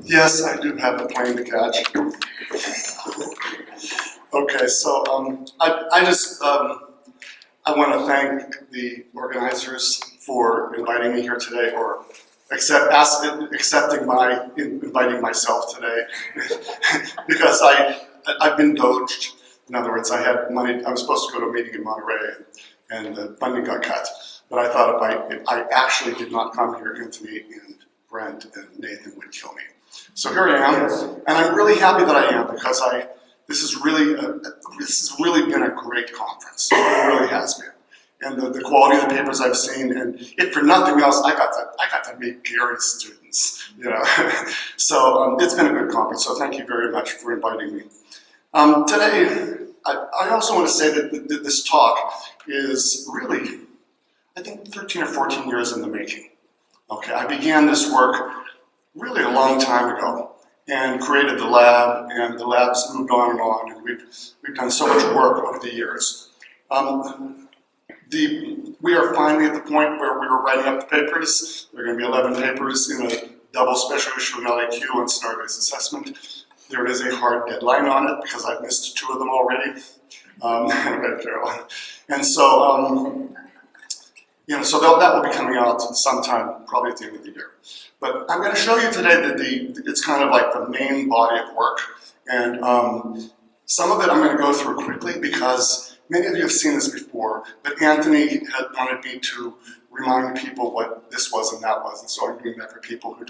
Yes, I do have a plane to catch. Okay, so I want to thank the organizers for inviting me here today, or inviting myself today, because I've been doged. In other words, I had money. I was supposed to go to a meeting in Monterey, and the funding got cut. But I thought if I actually did not come here, Anthony and Brent and Nathan would kill me. So here I am, and I'm really happy that I am, because this has really been a great conference. It really has been. And the quality of the papers I've seen, and if for nothing else, I got to meet Gary's students, you know. So it's been a good conference, so thank you very much for inviting me. Today, I also want to say that this talk is really, I think, 13 or 14 years in the making. Okay, I began this work really a long time ago and created the lab, and the lab's moved on, and we've done so much work over the years. We are finally at the point where we were writing up the papers. There are going to be 11 papers in a double special issue of LAQ on scenario-based assessment. There is a hard deadline on it because I've missed 2 of them already. And so, so that will be coming out sometime, probably at the end of the year. But I'm going to show you today that it's kind of like the main body of work. And some of it I'm going to go through quickly because many of you have seen this before, but Anthony had wanted me to remind people what this was and that was, and so I'm doing that for people who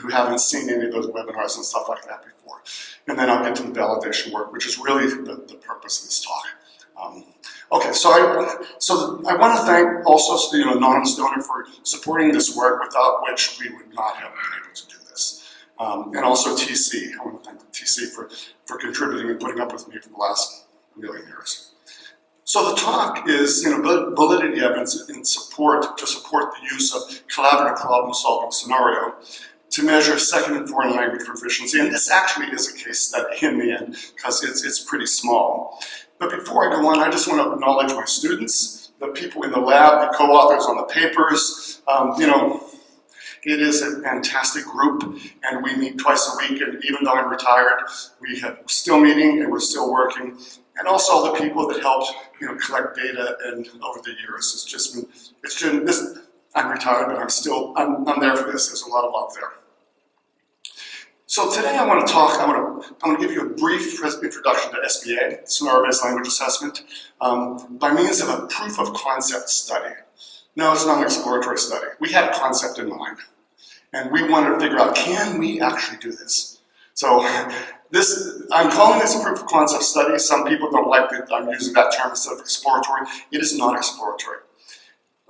haven't seen any of those webinars and stuff like that before. And then I'll get to the validation work, which is really the purpose of this talk. Okay, so I want to thank also Anonymous Donor for supporting this work, without which we would not have been able to do this. And also TC, I want to thank TC for contributing and putting up with me for the last million years. So the talk is validity evidence to support the use of collaborative problem-solving scenario to measure second and foreign language proficiency. And this actually is a case study in the end, because it's pretty small. But before I go on, I just want to acknowledge my students, the people in the lab, the co-authors on the papers. It is a fantastic group, and we meet twice a week, and even though I'm retired, we're still meeting and we're still working. And also all the people that helped collect data, and over the years, it's just been this. I'm retired, but I'm there for this. There's a lot of love there. So today I want to give you a brief introduction to SBA, Scenario-Based Language Assessment, by means of a proof of concept study. No, it's not an exploratory study. We had a concept in mind, and we wanted to figure out, can we actually do this? So I'm calling this a proof of concept study. Some people don't like that I'm using that term instead of exploratory. It is not exploratory.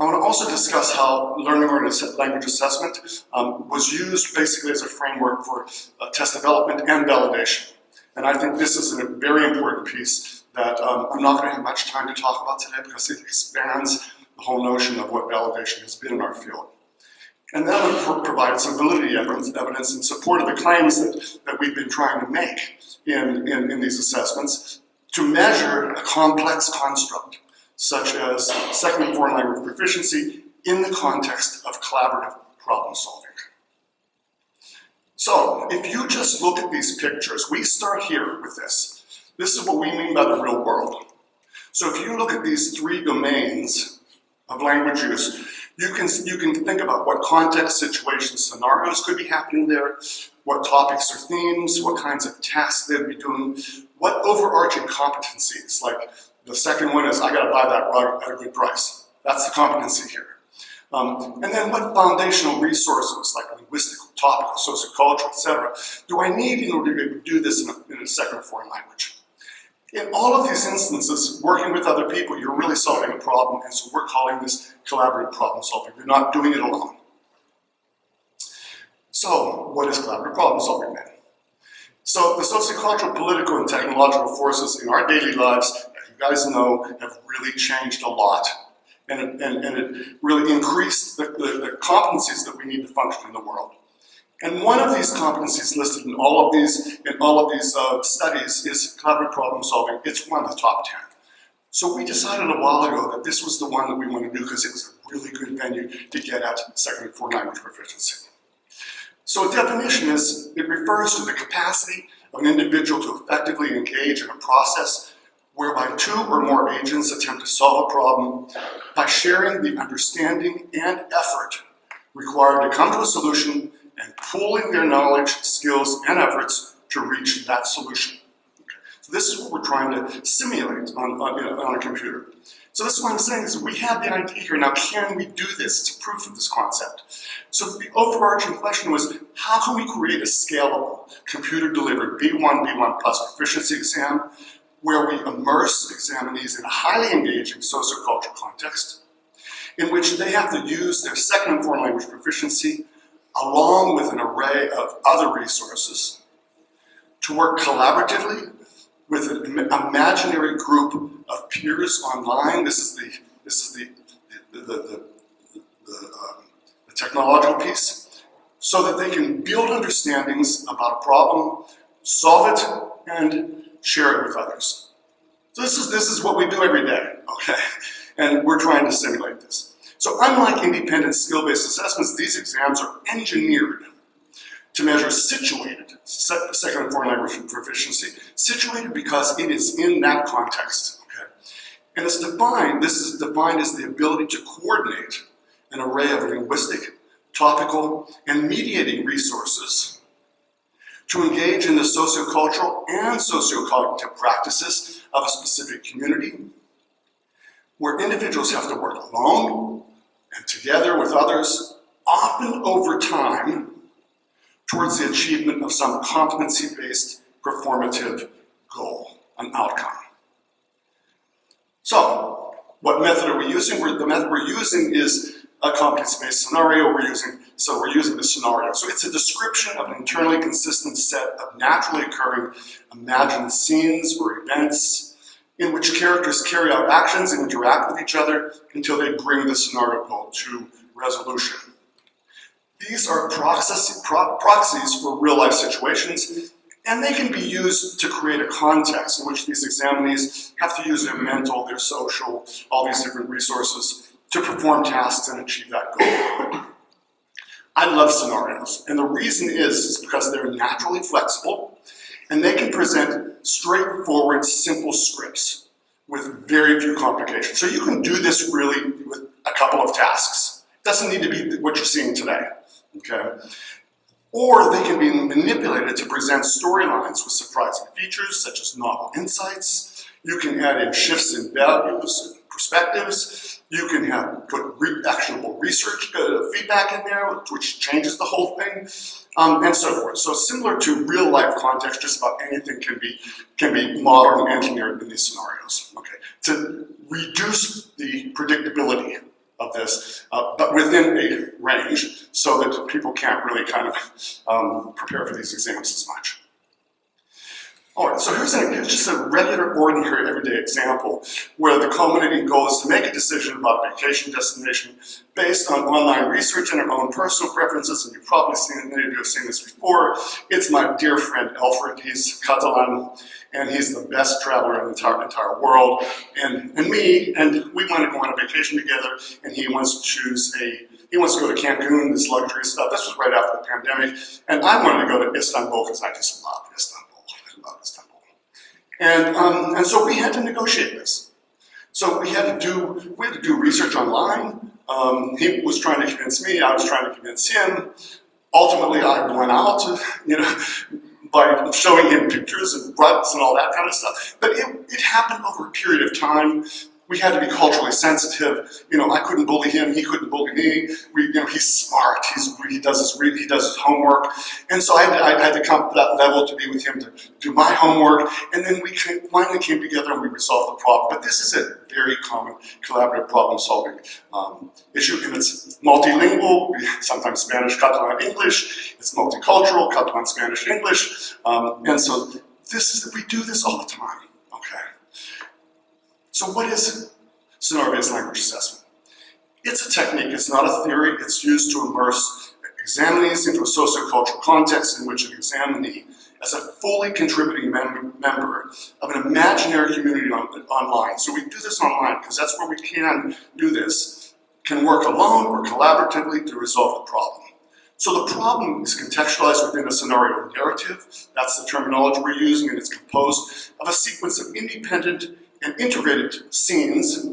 I want to also discuss how learning-oriented language assessment was used basically as a framework for test development and validation. And I think this is a very important piece that I'm not going to have much time to talk about today, because it expands the whole notion of what validation has been in our field. And then I'm going to provide some validity evidence in support of the claims that we've been trying to make in these assessments to measure a complex construct, such as second and foreign language proficiency in the context of collaborative problem solving. So if you just look at these pictures, we start here with this. This is what we mean by the real world. So if you look at these 3 domains of language use, you can think about what context, situations, scenarios could be happening there, what topics or themes, what kinds of tasks they'd be doing, what overarching competencies, like the second one is, I gotta buy that rug at a good price. That's the competency here. And then what foundational resources, like linguistic, topical, sociocultural, etc., do I need in order to be able to do this in a second or foreign language? In all of these instances, working with other people, you're really solving a problem, and so we're calling this collaborative problem solving. You're not doing it alone. So, what is collaborative problem solving then? So, the sociocultural, political, and technological forces in our daily lives, as you guys know, have really changed a lot. And it really increased the competencies that we need to function in the world. And one of these competencies listed in all of these studies is collaborative problem solving. It's one of the top 10. So we decided a while ago that this was the one that we wanted to do because it was a really good venue to get at second and foreign language proficiency. So a definition is, it refers to the capacity of an individual to effectively engage in a process whereby two or more agents attempt to solve a problem by sharing the understanding and effort required to come to a solution and pooling their knowledge, skills, and efforts to reach that solution. Okay. So this is what we're trying to simulate on a computer. So this is what I'm saying, is we have the idea here. Now, can we do this? It's a proof of this concept. So the overarching question was, how can we create a scalable, computer-delivered B1 plus proficiency exam where we immerse examinees in a highly engaging sociocultural context in which they have to use their second and foreign language proficiency along with an array of other resources to work collaboratively with an imaginary group of peers online. This is the technological piece, so that they can build understandings about a problem, solve it, and share it with others. So this is what we do every day, okay? And we're trying to simulate this. So unlike independent skill-based assessments, these exams are engineered to measure situated second and foreign language proficiency, situated because it is in that context, okay? And this is defined as the ability to coordinate an array of linguistic, topical, and mediating resources to engage in the sociocultural and socio-cognitive practices of a specific community, where individuals have to work alone and together with others, often over time, towards the achievement of some competency-based performative goal, an outcome. So, what method are we using? The method we're using is a competency-based scenario. We're using the scenario. So it's a description of an internally consistent set of naturally occurring imagined scenes or events in which characters carry out actions and interact with each other until they bring the scenario goal to resolution. These are proxies for real-life situations, and they can be used to create a context in which these examinees have to use their mental, their social, all these different resources to perform tasks and achieve that goal. I love scenarios, and the reason is because they're naturally flexible, and they can present straightforward, simple scripts with very few complications. So you can do this really with a couple of tasks. It doesn't need to be what you're seeing today. Okay? Or they can be manipulated to present storylines with surprising features such as novel insights. You can add in shifts in values and perspectives. You can put actionable research feedback in there, which changes the whole thing, and so forth. So similar to real life context, just about anything can be modeled and engineered in these scenarios. Okay, to reduce the predictability of this, but within a range, so that people can't really kind of prepare for these exams as much. All right, so here's just a regular, ordinary, everyday example where the culminating goal is to make a decision about a vacation destination based on online research and our own personal preferences, and you've probably seen it, many of you have seen this before. It's my dear friend Alfred. He's Catalan, and he's the best traveler in the entire world, and me, and we want to go on a vacation together, and he wants to go to Cancun, this luxury stuff. This was right after the pandemic, and I wanted to go to Istanbul because I just love Istanbul. And so we had to negotiate this. So we had to do research online. He was trying to convince me, I was trying to convince him. Ultimately, I went out, by showing him pictures and rugs and all that kind of stuff. But it happened over a period of time. We had to be culturally sensitive. I couldn't bully him. He couldn't bully me. He's smart. He does his homework, and so I had to come to that level to be with him to do my homework. And then we finally came together and we resolved the problem. But this is a very common collaborative problem-solving issue, and it's multilingual. Sometimes Spanish, Catalan, English. It's multicultural, Catalan, Spanish, English, and so we do this all the time. Okay. So what is scenario-based language assessment? It's a technique, it's not a theory. It's used to immerse examinees into a sociocultural context in which an examinee, as a fully contributing member of an imaginary community online. So we do this online because that's where we can do this, can work alone or collaboratively to resolve the problem. So the problem is contextualized within a scenario narrative. That's the terminology we're using, and it's composed of a sequence of independent and integrated scenes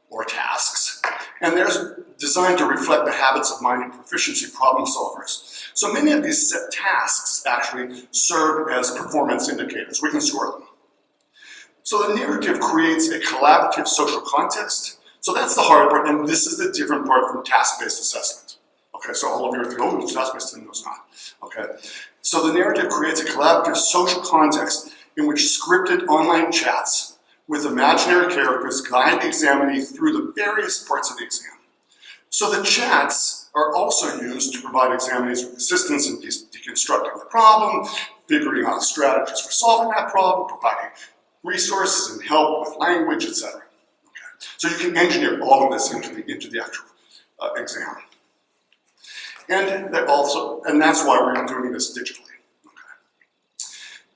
or tasks, and they're designed to reflect the habits of mind and proficiency problem solvers. So many of these set tasks actually serve as performance indicators. We can score them. So the narrative creates a collaborative social context. So that's the hard part, and this is the different part from task-based assessment. Okay, so all of you are thinking, oh, it's task-based, and no, it's not. Okay, so the narrative creates a collaborative social context in which scripted online chats with imaginary characters guide the examinee through the various parts of the exam. So the chats are also used to provide examinees with assistance in deconstructing the problem, figuring out strategies for solving that problem, providing resources and help with language, etc. Okay. So you can engineer all of this into the actual exam. And that's why we're doing this digitally. Okay.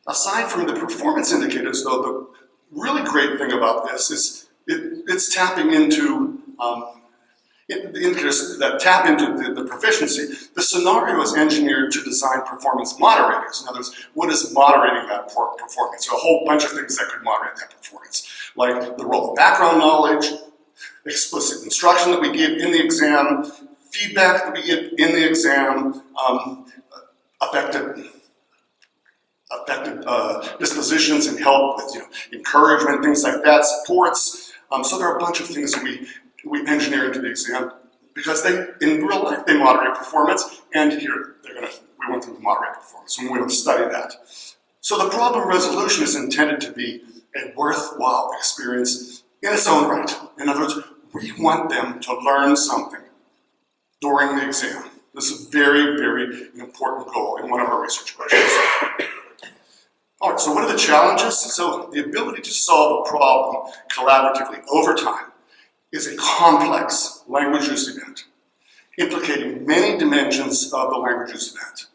Aside from the performance indicators, though, the really great thing about this is it's tapping into the indicators that tap into the proficiency. The scenario is engineered to design performance moderators. In other words, what is moderating that performance? So a whole bunch of things that could moderate that performance, like the role of background knowledge, explicit instruction that we give in the exam, feedback that we give in the exam, affective dispositions and help with encouragement, things like that, supports. So there are a bunch of things that we engineer into the exam because in real life they moderate performance, and here we want them to moderate performance, and we want to study that. So the problem resolution is intended to be a worthwhile experience in its own right. In other words, we want them to learn something during the exam. This is a very, very important goal in one of our research questions. All right, so what are the challenges? So the ability to solve a problem collaboratively over time is a complex language use event, implicating many dimensions of the language use event.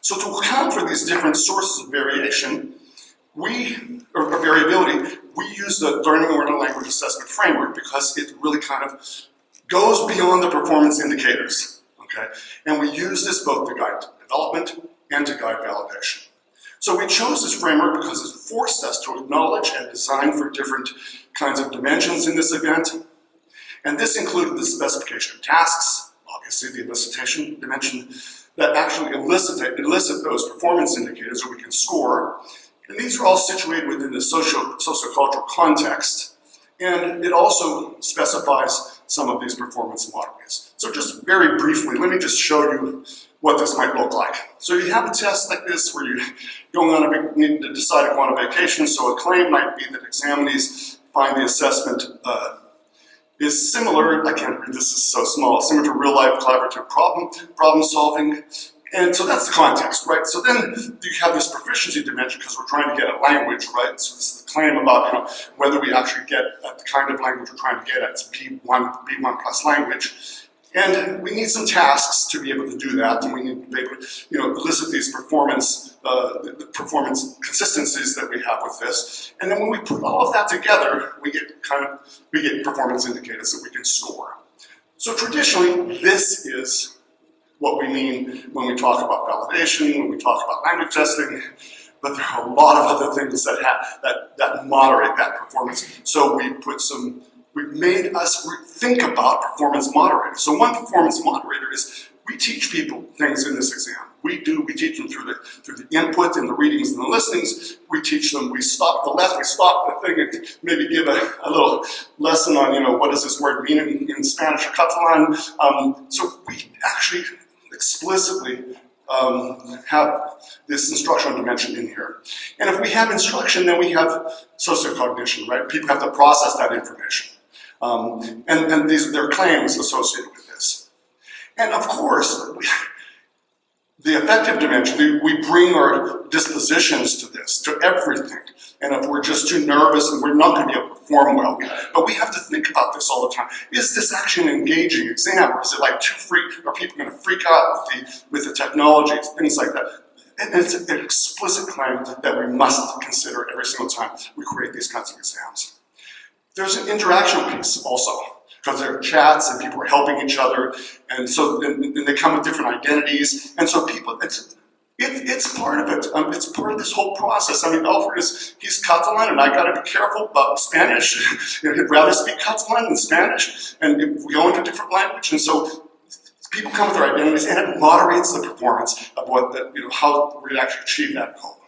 So to account for these different sources of variation, or variability, we use the Learning Oriented Language Assessment Framework because it really kind of goes beyond the performance indicators, okay? And we use this both to guide development and to guide validation. So we chose this framework because it forced us to acknowledge and design for different kinds of dimensions in this event. And this included the specification of tasks, obviously the elicitation dimension, that actually elicit those performance indicators that we can score. And these are all situated within the sociocultural context. And it also specifies some of these performance moderators. So just very briefly, let me just show you what this might look like. So you have a test like this where you're need to decide to go on a vacation. So a claim might be that examinees find the assessment is similar, I can't read this, is so small, similar to real-life collaborative problem solving. And so that's the context, right? So then you have this proficiency dimension because we're trying to get at language, right? So this is the claim about whether we actually get at the kind of language we're trying to get at. It's B1 plus language. And we need some tasks to be able to do that, and we need to be able to elicit these performance consistencies that we have with this. And then when we put all of that together, we get performance indicators that we can score. So traditionally, this is what we mean when we talk about validation, when we talk about language testing, but there are a lot of other things that moderate that performance. So we've made us think about performance moderators. So one performance moderator is we teach people things in this exam. We teach them through the input and the readings and the listenings. We teach them, we stop the thing and maybe give a little lesson on, what does this word mean in Spanish or Catalan. So we actually explicitly have this instructional dimension in here. And if we have instruction, then we have socio-cognition, right? People have to process that information. And there are claims associated with this. And of course, the affective dimension, we bring our dispositions to this, to everything. And if we're just too nervous and we're not going to be able to perform well, but we have to think about this all the time. Is this actually an engaging exam, or is it like too are people going to freak out with the technology, things like that? And it's an explicit claim that we must consider every single time we create these kinds of exams. There's an interaction piece also. because there are chats and people are helping each other, and so and they come with different identities, and so people, it's part of it. It's part of this whole process. I mean, Alfred he's Catalan, and I got to be careful about Spanish. He'd rather speak Catalan than Spanish, and we go into a different language, and so people come with their identities, and it moderates the performance of how we actually achieve that goal.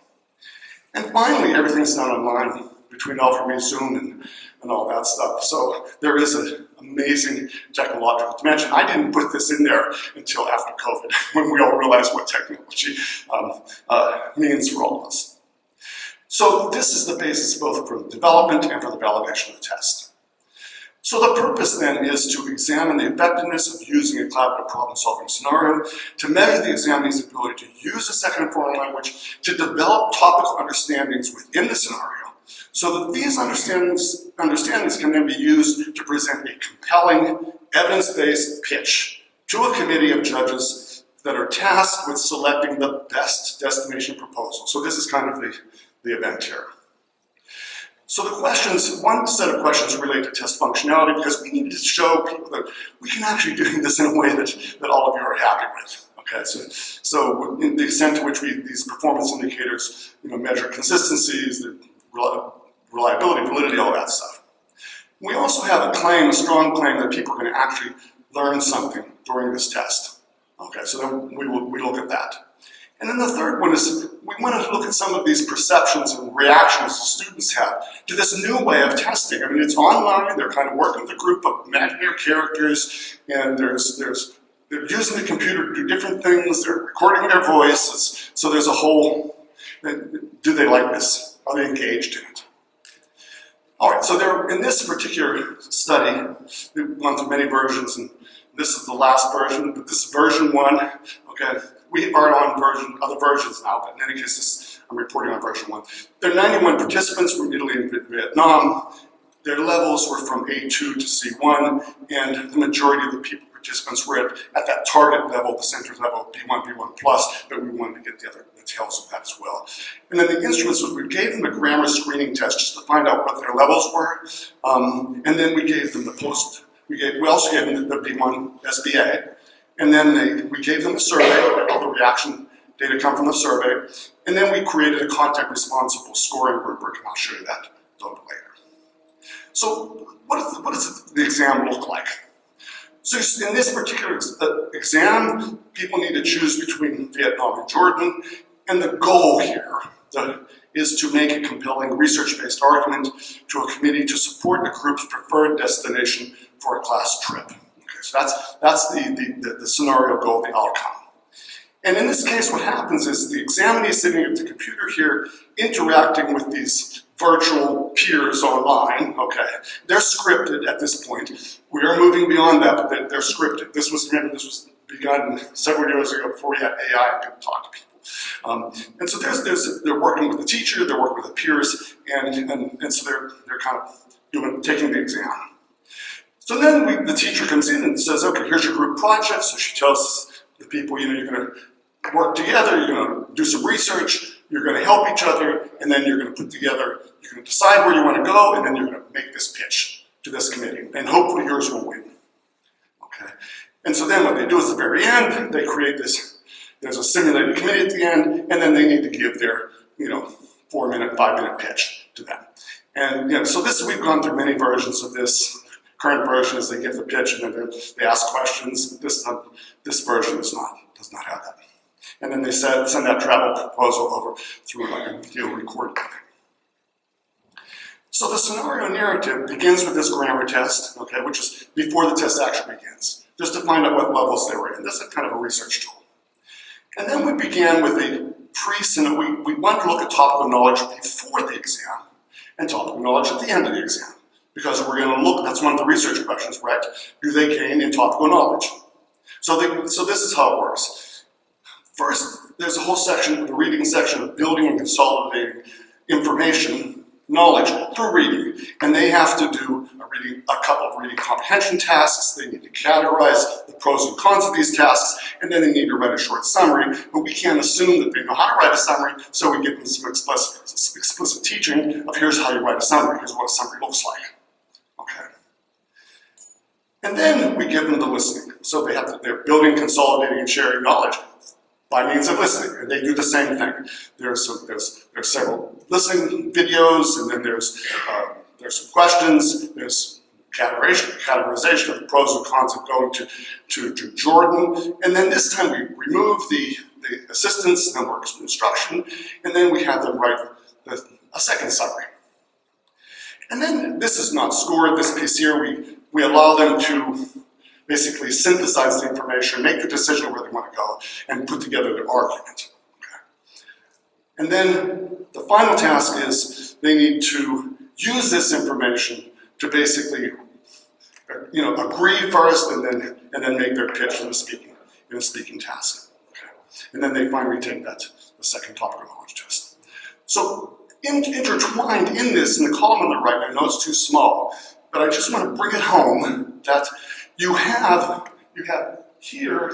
And finally, everything's done online between Alfred and Zoom and all that stuff. So there is an amazing technological dimension. I didn't put this in there until after COVID, when we all realized what technology means for all of us. So this is the basis both for the development and for the validation of the test. So the purpose then is to examine the effectiveness of using a collaborative problem-solving scenario, to measure the examinee's ability to use a second foreign language, to develop topical understandings within the scenario, so that these understandings can then be used to present a compelling, evidence-based pitch to a committee of judges that are tasked with selecting the best destination proposal. So this is kind of the event here. So the questions, one set of questions relate to test functionality, because we need to show people that we can actually do this in a way that all of you are happy with. Okay, so in the extent to which these performance indicators measure consistencies, the reliability, validity, all that stuff. We also have a strong claim that people are going to actually learn something during this test. Okay, so then we look at that. And then the third one is we want to look at some of these perceptions and reactions the students have to this new way of testing. I mean, it's online, they're kind of working with a group of imaginary characters, and they're using the computer to do different things, they're recording their voice, so there's a whole, do they like this? Are they engaged in it? All right, so in this particular study, we've gone through many versions, and this is the last version, but this is version 1, okay? We are on other versions now, but in any case, I'm reporting on version 1. There are 91 participants from Italy and Vietnam. Their levels were from A2 to C1, and the majority of the participants were at that target level, the center level, B1, B1+, but we wanted to get the details of that as well. And then the instruments was we gave them a grammar screening test just to find out what their levels were, and then we gave them we also gave them the B1 SBA, and then we gave them a survey, all the reaction data come from the survey, and then we created a content responsible scoring rubric, and I'll show you that a little bit later. So what does the exam look like? So in this particular exam, people need to choose between Vietnam and Jordan, and the goal here is to make a compelling research-based argument to a committee to support the group's preferred destination for a class trip. Okay, so that's the scenario goal, the outcome. And in this case, what happens is the examinee is sitting at the computer here, interacting with these virtual peers online, okay? They're scripted at this point. We are moving beyond that, but they're scripted. This was begun several years ago before we had AI and could talk to people. And so they're working with the teacher, they're working with the peers, and so they're kind of taking the exam. So then the teacher comes in and says, okay, here's your group project. So she tells the people, you're going to work together, you're going to do some research, you're going to help each other, and then you're going to put together, you're going to decide where you want to go, and then you're going to make this pitch to this committee, and hopefully yours will win. Okay. And so then what they do is at the very end, they create this, there's a simulated committee at the end, and then they need to give their, 4-minute, 5-minute pitch to them. And so we've gone through many versions of this. Current version is they give the pitch and then they ask questions. This version does not have that. And then they send that travel proposal over through like a video recording. So the scenario narrative begins with this grammar test, okay, which is before the test actually begins, just to find out what levels they were in. This is kind of a research tool. And then we began with a we wanted to look at topical knowledge before the exam and topical knowledge at the end of the exam. Because we're going to look, that's one of the research questions, right? Do they gain in topical knowledge? So this is how it works. First, there's a whole section, the reading section of building and consolidating information, knowledge through reading. And they have to do a couple of reading comprehension tasks. They need to categorize the pros and cons of these tasks, and then they need to write a short summary. But we can't assume that they know how to write a summary, so we give them some explicit teaching of here's how you write a summary, here's what a summary looks like. Okay. And then we give them the listening. So they're building, consolidating, and sharing knowledge by means of listening, and they do the same thing. There's several listening videos, and then there's some questions, there's categorization of the pros and cons of going to Jordan, and then this time we remove the assistance and work instruction, and then we have them write a second summary. And then this is not scored, this piece here, we allow them to basically synthesize the information, make the decision where they want to go, and put together their argument. Okay. And then the final task is they need to use this information to basically, agree first, and then make their pitch in a speaking task. Okay. And then they finally take the second topical knowledge test. So intertwined in this, in the column on the right, I know it's too small, but I just want to bring it home that you have here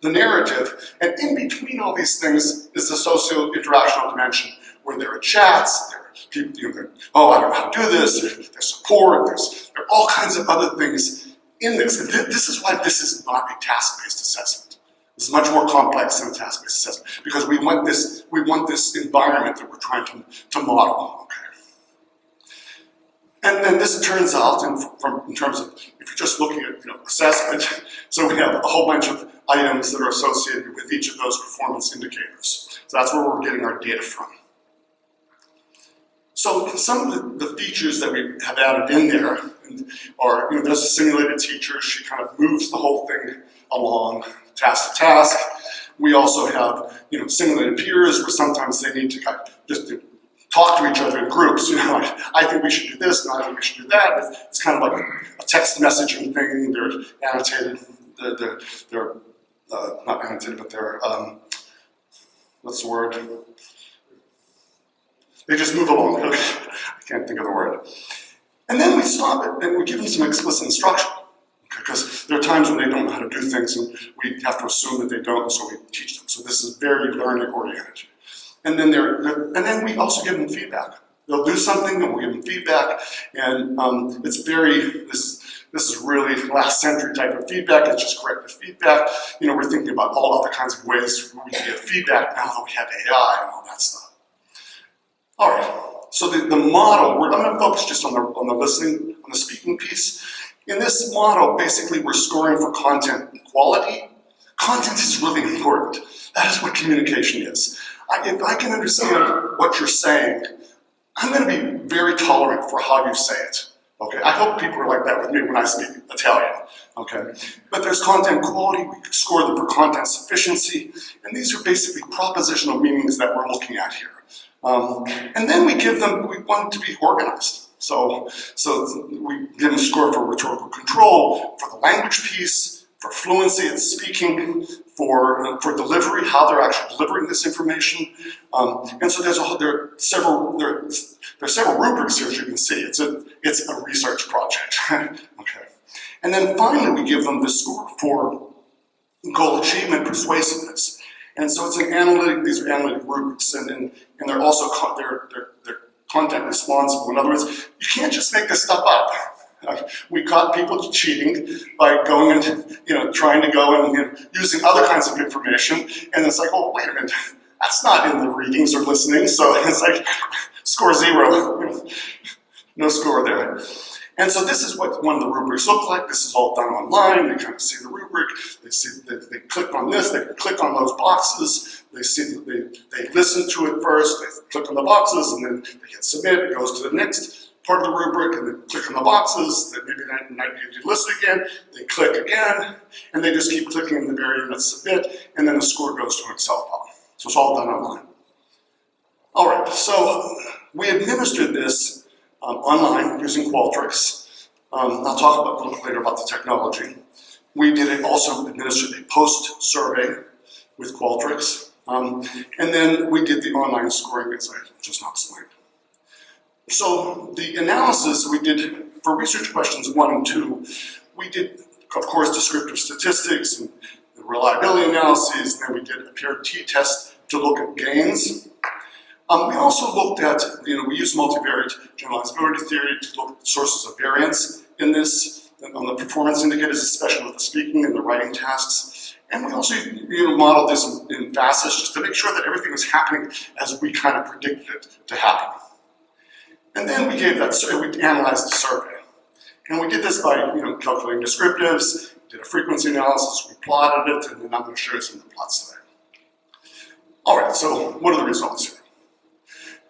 the narrative, and in between all these things is the socio-interactional dimension, where there are chats, there are people, I don't know how to do this, there's support, there are all kinds of other things in this. And this is why this is not a task-based assessment. This is much more complex than a task-based assessment, because we want this environment that we're trying to model. Okay. And then this turns out, in terms of, if you're just looking at assessment, so we have a whole bunch of items that are associated with each of those performance indicators. So that's where we're getting our data from. So some of the features that we have added in there are, there's a simulated teacher. She kind of moves the whole thing along, task to task. We also have, simulated peers, where sometimes they need to kind of just talk to each other in groups. Like, I think we should do this, and I think we should do that. It's kind of like a text messaging thing. They're annotated. They're not annotated, but they're what's the word? They just move along. I can't think of the word. And then we stop it, and we give them some explicit instruction. Because there are times when they don't know how to do things, and we have to assume that they don't, and so we teach them. So this is very learning-oriented. And then we also give them feedback. They'll do something, and we'll give them feedback, and this is really last century type of feedback. It's just corrective feedback. We're thinking about all other kinds of ways where we can get feedback now that we have AI and all that stuff. All right, so the model, I'm going to focus just on the listening, on the speaking piece. In this model, basically, we're scoring for content quality. Content is really important. That is what communication is. If I can understand what you're saying, I'm going to be very tolerant for how you say it. Okay, I hope people are like that with me when I speak Italian. Okay, but there's content quality. We score them for content sufficiency, and these are basically propositional meanings that we're looking at here. And then we want it to be organized. So we give them a score for rhetorical control, for the language piece, for fluency in speaking, for delivery, how they're actually delivering this information. And so there are several rubrics here, as you can see. It's a research project. Okay. And then finally, we give them the score for goal achievement, persuasiveness. And so it's these are analytic rubrics, and they're also they're content responsible. In other words, you can't just make this stuff up. We caught people cheating by going and trying to go and using other kinds of information, and it's like, oh, wait a minute, that's not in the readings or listening. So it's like score 0, no score there. And so this is what one of the rubrics look like. This is all done online. They kind of see the rubric. They click on this. They click on those boxes. They listen to it first. They click on the boxes, and then they hit submit. It goes to the next part of the rubric, and they click on the boxes. That maybe they need to listen again. They click again, and they just keep clicking in the very end of submit, and then the score goes to an Excel file. So it's all done online. All right. So we administered this online using Qualtrics. I'll talk a little bit later about the technology. We also administered a post-survey with Qualtrics. And then we did the online scoring, as I just now explained. So the analysis we did for research questions 1 and 2, we did, of course, descriptive statistics and reliability analyses, and then we did a paired t-test to look at gains. We also looked at, we used multivariate generalizability theory to look at sources of variance in this. on the performance indicators, especially with the speaking and the writing tasks. And we also modeled this in facets just to make sure that everything was happening as we kind of predicted it to happen. And then we analyzed the survey. And we did this by calculating descriptives, did a frequency analysis, we plotted it, and then I'm going to show you some of the plots today. All right, so what are the results here?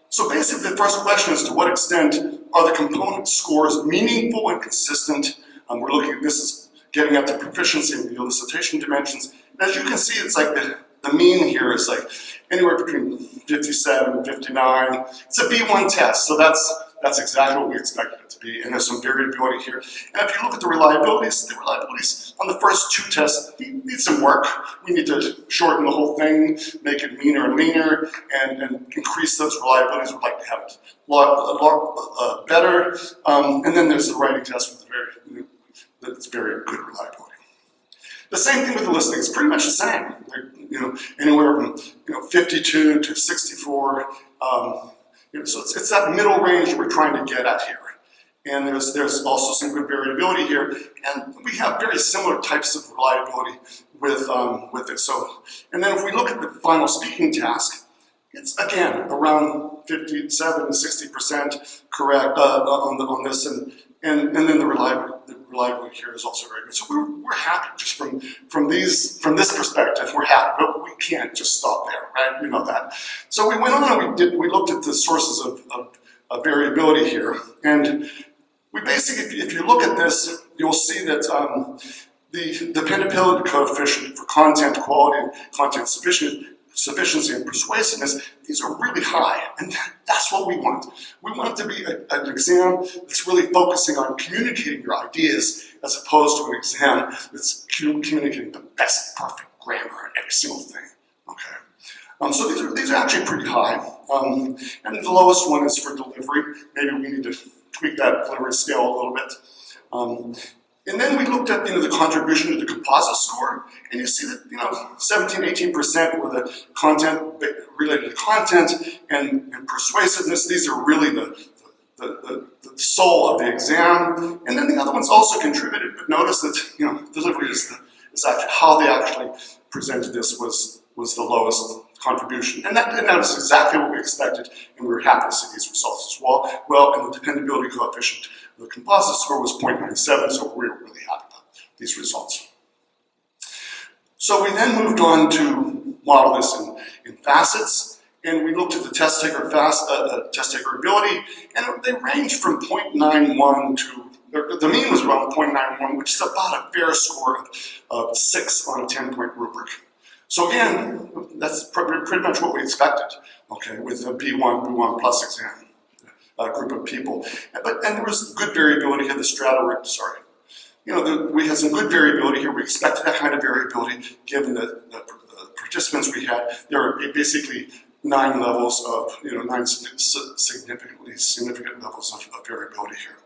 So basically the first question is, to what extent are the component scores meaningful and consistent? We're looking at this as getting at the proficiency and the elicitation dimensions. And as you can see, it's like the mean here is like anywhere between 57 and 59. It's a B1 test, so that's exactly what we expected it to be, and there's some variability here. And if you look at the reliabilities on the first two tests need some work. We need to shorten the whole thing, make it meaner and leaner, and increase those reliabilities. We'd like to have it a lot better. And then there's the writing test with that's very good reliability. The same thing with the listening. It's pretty much the same. They're, anywhere from 52 to 64. So it's that middle range we're trying to get at here. And there's also some good variability here, and we have very similar types of reliability with it. So, and then if we look at the final speaking task, it's again around 57 to 60% correct on this, and then the reliability here is also very good. So we're happy just from this perspective. We're happy, but we can't just stop there, right? You know that. So we went on and we looked at the sources of variability here, and we basically, if you look at this, you'll see that the dependability coefficient for content quality and content sufficiency and persuasiveness, these are really high, and that's what we want. We want it to be an exam that's really focusing on communicating your ideas as opposed to an exam that's communicating the best perfect grammar in every single thing. Okay. So these are actually pretty high, and the lowest one is for delivery. Maybe we need to tweak that delivery scale a little bit. And then we looked at the contribution to the composite score, and you see that 17–18% were the content related to content and persuasiveness. These are really the soul of the exam. And then the other ones also contributed, but notice that delivery is actually how they actually presented this was the lowest contribution. And that is exactly what we expected, and we were happy to see these results as well. Well, and the dependability coefficient, the composite score was 0.97, so we were really happy about these results. So we then moved on to model this in facets, and we looked at the test taker ability, and they ranged from 0.91 to, the mean was around 0.91, which is about a fair score of 6 on a 10-point rubric. So again, that's pretty much what we expected, okay, with a B1 plus exam group of people. And there was good variability here, we had some good variability here. We expected that kind of variability given the participants we had. There are basically 9 levels of, 9 significant levels of variability here.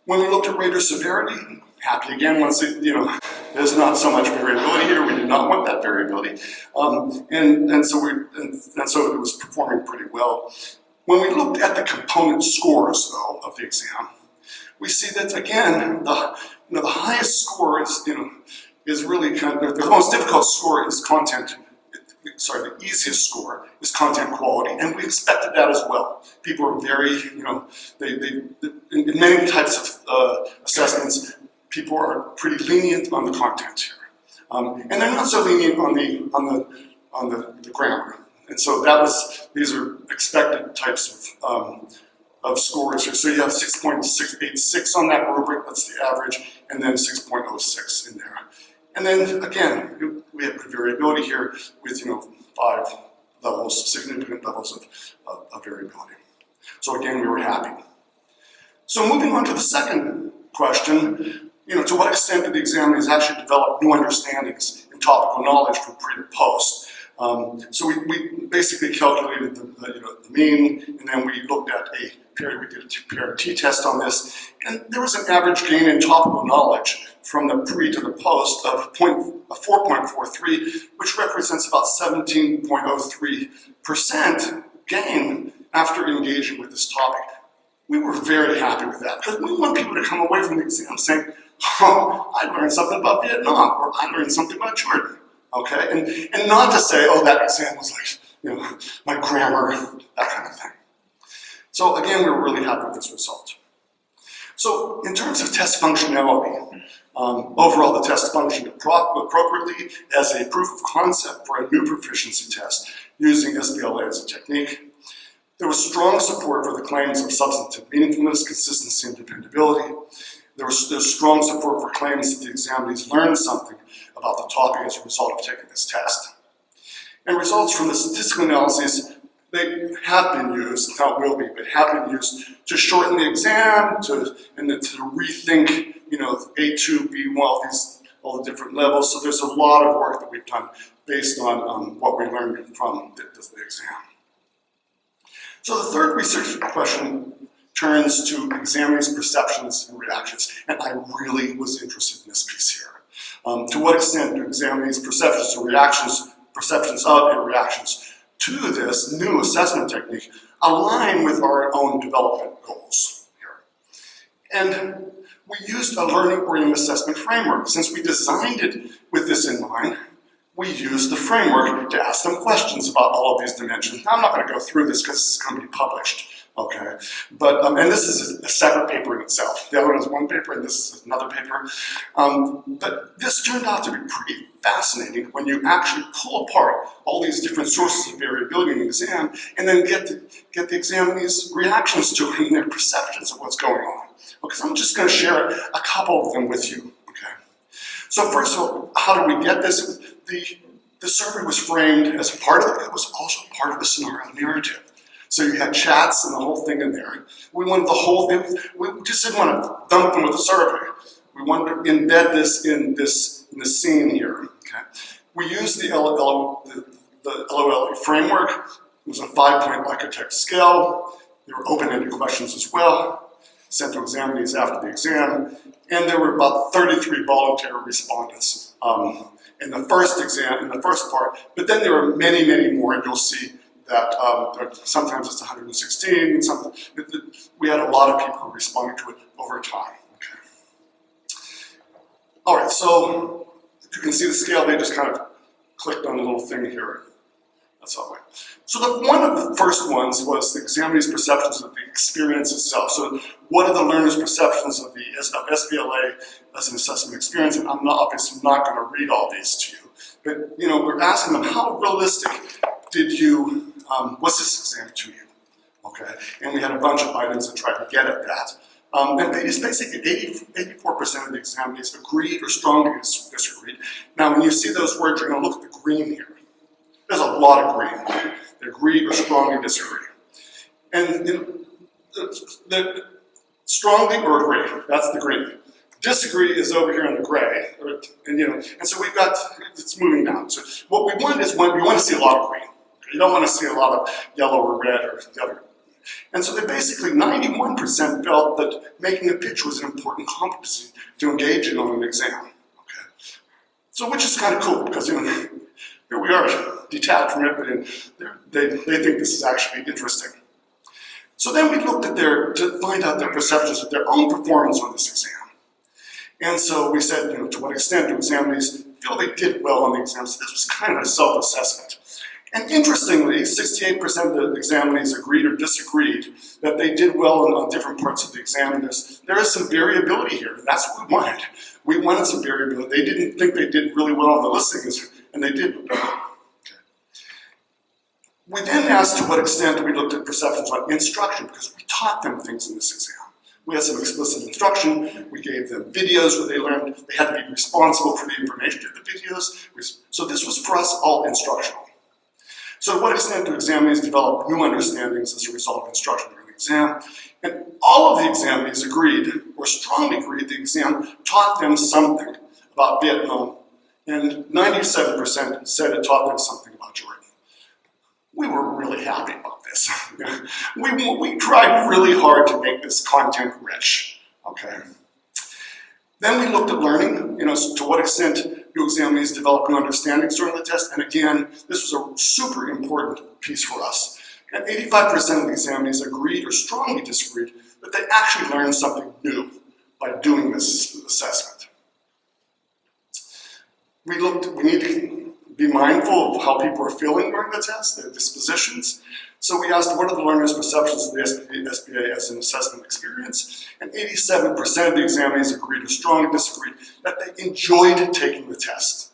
When we looked at rater severity, happy again once there's not so much variability here. We did not want that variability, and so it was performing pretty well. When we looked at the component scores though of the exam, we see that again the highest score is really the most difficult score is content. Sorry, the easiest score is content quality, and we expected that as well. People are very, in many types of assessments, people are pretty lenient on the content here, and they're not so lenient on the grammar. And so these are expected types of scores here. So you have 6.686 on that rubric, that's the average, and then 6.06 in there. And then again, we have good variability here with 5 levels, significant levels of variability. So again, we were happy. So moving on to the second question, to what extent did the examiners actually develop new understandings in topical knowledge from pre to post? So we basically calculated the mean, and then we looked at a period. We did a paired t-test on this, and there was an average gain in topical knowledge from the pre to the post of 4.43, which represents about 17.03% gain after engaging with this topic. We were very happy with that because we want people to come away from the exam saying, oh, I learned something about Vietnam, or I learned something about Jordan, okay? And not to say, oh, that exam was like, you know, my grammar, that kind of thing. So again, we were really happy with this result. So in terms of test functionality, overall the test functioned appropriately as a proof of concept for a new proficiency test using SPLA as a technique. There was strong support for the claims of substantive meaningfulness, consistency, and dependability. There's strong support for claims that the examinees learned something about the topic as a result of taking this test. And results from the statistical analyses, they have been used, not will be, but have been used to shorten the exam, and then to rethink, you know, A2, B1, all the different levels. So there's a lot of work that we've done based on what we learned from the exam. So the third research question turns to examinees' perceptions and reactions, and I really was interested in this piece here. To what extent do examinees' perceptions and reactions to this new assessment technique align with our own development goals here? And we used a learning-oriented assessment framework. Since we designed it with this in mind, we used the framework to ask them questions about all of these dimensions. Now, I'm not going to go through this because it's going to be published, okay? But, and this is a separate paper in itself. The other one is one paper, and this is another paper. But this turned out to be pretty fascinating when you actually pull apart all these different sources of variability in the exam and then get the examinees' reactions to it and their perceptions of what's going on. Okay, so I'm just going to share a couple of them with you, okay? So first of all, how did we get this? The survey was framed as part of it was also part of the scenario narrative. So you had chats and the whole thing in there. We wanted the whole thing, we just didn't want to dump them with the survey. We wanted to embed this in the scene here, okay? We used the LOLE framework. It was a 5-point architect scale. There were open-ended questions as well, sent to examinees after the exam, and there were about 33 voluntary respondents in the first part, but then there are many, many more, and you'll see that sometimes it's 116, and we had a lot of people who responded to it over time. Okay. All right, so if you can see the scale, they just kind of clicked on a little thing here. That's all right. So one of the first ones was the examinee's perceptions of the experience itself. So what are the learner's perceptions of SPLA as an assessment experience? And I'm obviously not going to read all these to you. But, you know, we're asking them, how realistic was this exam to you? Okay, and we had a bunch of items that tried to get at that. And basically 84% of the examinees agreed or strongly disagreed. Now, when you see those words, you're going to look at the green here. There's a lot of green. They agree or strongly disagree. And the strongly or agree, that's the green. Disagree is over here in the gray, and so we've got, it's moving down. So what we want is we want to see a lot of green. You don't want to see a lot of yellow or red or the other. And so they basically, 91% felt that making a pitch was an important competency to engage in on an exam. Okay. So which is kind of cool because, you know, here we are, detached from it, but they think this is actually interesting. So then we looked at to find out their perceptions of their own performance on this exam. And so we said, you know, to what extent do examinees feel they did well on the exam? So this was kind of a self-assessment. And interestingly, 68% of the examinees agreed or disagreed that they did well on different parts of the exam. There is some variability here, and that's what we wanted. We wanted some variability. They didn't think they did really well on the listening, and they did. Okay. We then asked to what extent we looked at perceptions on instruction, because we taught them things in this exam. We had some explicit instruction. We gave them videos where they learned they had to be responsible for the information in the videos. So this was for us all instructional. So to what extent do examinees develop new understandings as a result of instruction during the exam? And all of the examinees agreed, or strongly agreed, the exam taught them something about Vietnam, and 97% said it taught them something about Jordan. We were really happy about this. we tried really hard to make this content rich, okay? Then we looked at learning, you know, to what extent do examinees develop new understandings during the test? And again, this was a super important piece for us. And 85% of the examinees agreed or strongly disagreed that they actually learned something new by doing this assessment. We need to be mindful of how people are feeling during the test, their dispositions. So we asked, what are the learners' perceptions of the SBA as an assessment experience? And 87% of the examinees agreed or strongly disagreed that they enjoyed taking the test.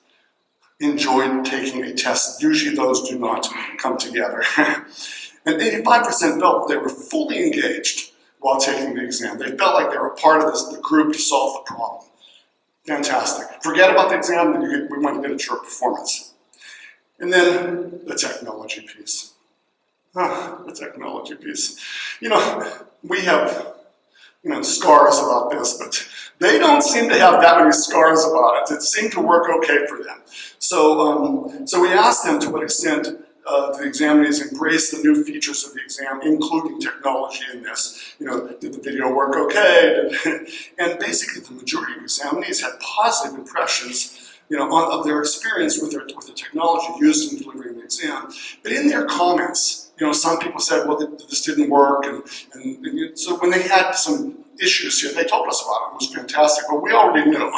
Enjoyed taking a test. Usually those do not come together. And 85% felt they were fully engaged while taking the exam. They felt like they were part of the group to solve the problem. Fantastic. Forget about the exam, we want to get at your performance. And then the technology piece. The technology piece. You know, we have, scars about this, but they don't seem to have that many scars about it. It seemed to work okay for them. So we asked them to what extent the examinees embrace the new features of the exam, including technology in this. Did the video work okay? And basically the majority of examinees had positive impressions of their experience with the technology used in delivering the exam. But in their comments, some people said, well, this didn't work. And so when they had some issues here, they told us about it. It was fantastic. But we already knew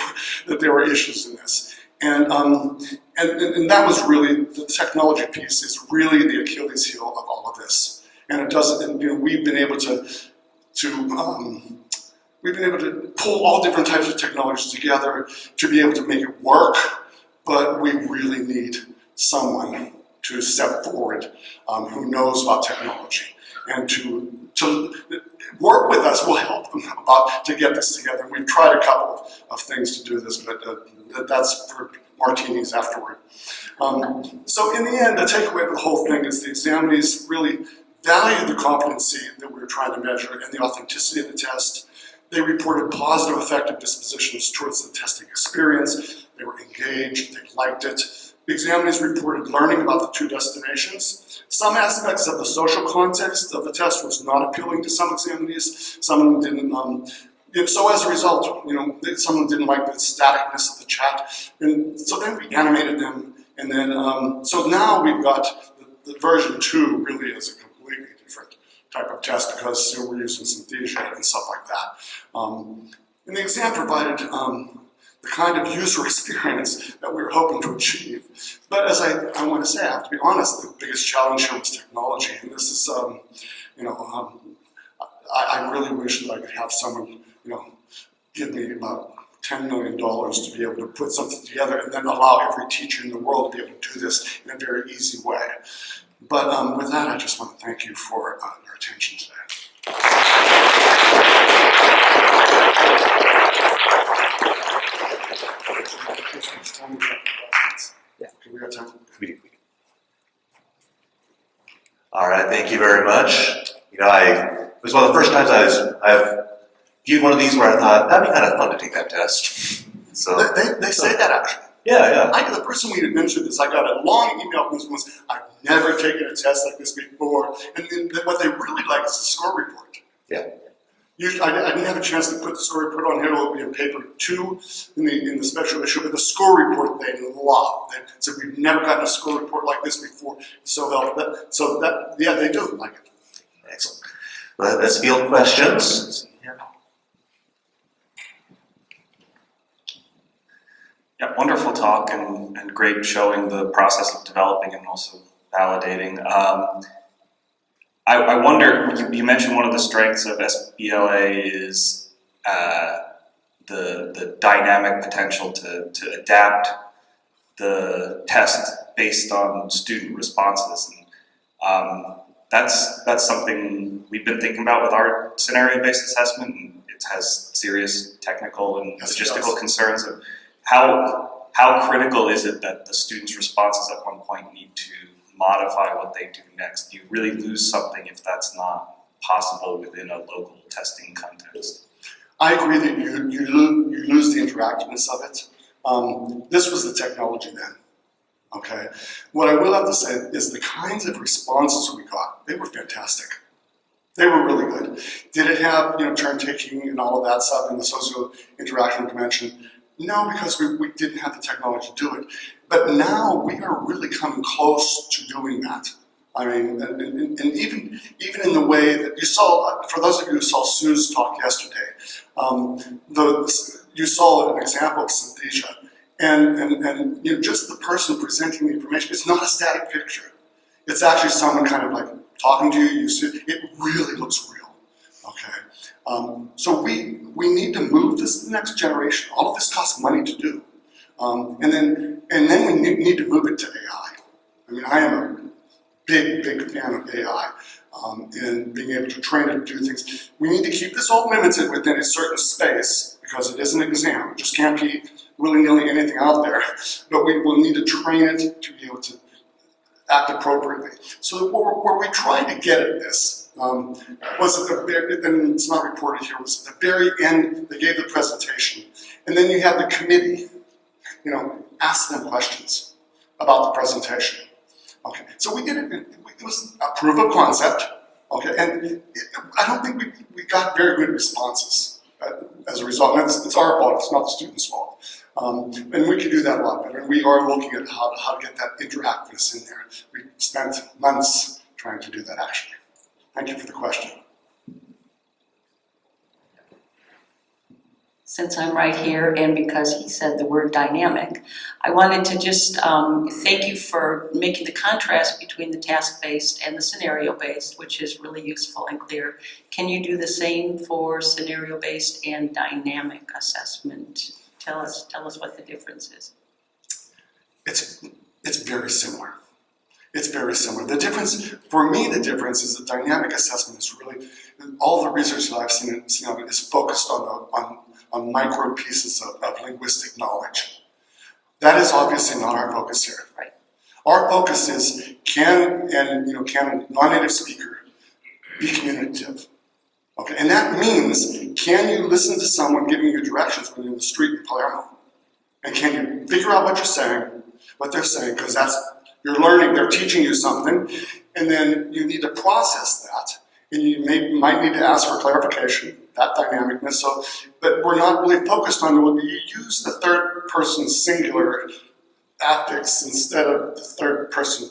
that there were issues in this. And that was really, the technology piece is really the Achilles heel of all of this. And it doesn't, we've been able to pull all different types of technologies together to be able to make it work, but we really need someone to step forward who knows about technology and to work with us. Will help to get this together. We've tried a couple of things to do this, but that's for martinis afterward. So in the end, the takeaway of the whole thing is the examinees really valued the competency that we were trying to measure and the authenticity of the test. They reported positive affective dispositions towards the testing experience. They were engaged, they liked it. The examinees reported learning about the two destinations. Some aspects of the social context of the test was not appealing to some examinees. Some of them didn't. So as a result, some of them didn't like the staticness of the chat. And so then we animated them. And then, so now we've got the version 2 really is a completely different type of test because we're using synthesia and stuff like that. And the exam provided the kind of user experience that we were hoping to achieve. But as I want to say, I have to be honest, the biggest challenge here was technology. And this is, I really wish that I could have someone, give me about $10 million to be able to put something together and then allow every teacher in the world to be able to do this in a very easy way. But with that, I just want to thank you for your attention today. Yeah. Okay, we got time? All right, thank you very much. It was one of the first times I've viewed one of these where I thought, that'd be kind of fun to take that test. So They say that actually. Yeah. The person we administered this, I got a long email from someone saying, I've never taken a test like this before. And then what they really like is the score report. Yeah. Usually, I didn't have a chance to put the score report on here. It'll be in paper 2 in the special issue, but the score report they love. They said, we've never gotten a score report like this before. So they do like it. Excellent. Let's field questions. Yeah, wonderful talk and great showing the process of developing and also validating. I wonder, you mentioned one of the strengths of SBLA is the dynamic potential to adapt the test based on student responses. And that's something we've been thinking about with our scenario-based assessment, and it has serious technical and logistical concerns of how critical is it that the students' responses at one point need to modify what they do next? Do you really lose something if that's not possible within a local testing context? I agree that you lose the interactiveness of it. This was the technology then. Okay. What I will have to say is the kinds of responses we got, they were fantastic. They were really good. Did it have turn taking and all of that stuff in the socio-interactional dimension? No, because we didn't have the technology to do it. But now we are really coming close to doing that. I mean, and even in the way that you saw, for those of you who saw Sue's talk yesterday, You saw an example of synesthesia, and just the person presenting the information. It's not a static picture. It's actually someone kind of like talking to you. It really looks real. Okay, so we need to move this to the next generation. All of this costs money to do, and then we need to move it to AI. I mean, I am a big fan of AI. And being able to train it to do things. We need to keep this all limited within a certain space because it is an exam. It just can't be willy-nilly anything out there. But we will need to train it to be able to act appropriately. So where we tried to get at this was at the very, and it's not reported here, was at the very end, they gave the presentation. And then you had the committee, ask them questions about the presentation. Okay, so we did it, it was a proof of concept, okay, and I don't think we got very good responses as a result. And it's our fault, it's not the students' fault. And we could do that a lot better, and we are looking at how to get that interactiveness in there. We spent months trying to do that, actually. Thank you for the question. Since I'm right here and because he said the word dynamic, I wanted to just thank you for making the contrast between the task-based and the scenario-based, which is really useful and clear. Can you do the same for scenario-based and dynamic assessment? Tell us what the difference is. It's very similar. It's very similar. The difference, for me, the difference is that dynamic assessment is really, all the research that I've seen is focused on micro pieces of linguistic knowledge. That is obviously not our focus here. Right. Our focus is can a non-native speaker be communicative? Okay, and that means can you listen to someone giving you directions when you're in the street in Palermo? And can you figure out what you're saying, what they're saying, because you're learning, they're teaching you something, and then you need to process that, and you might need to ask for clarification, that dynamicness. But we're not really focused on when you use the third person singular affix instead of the third person.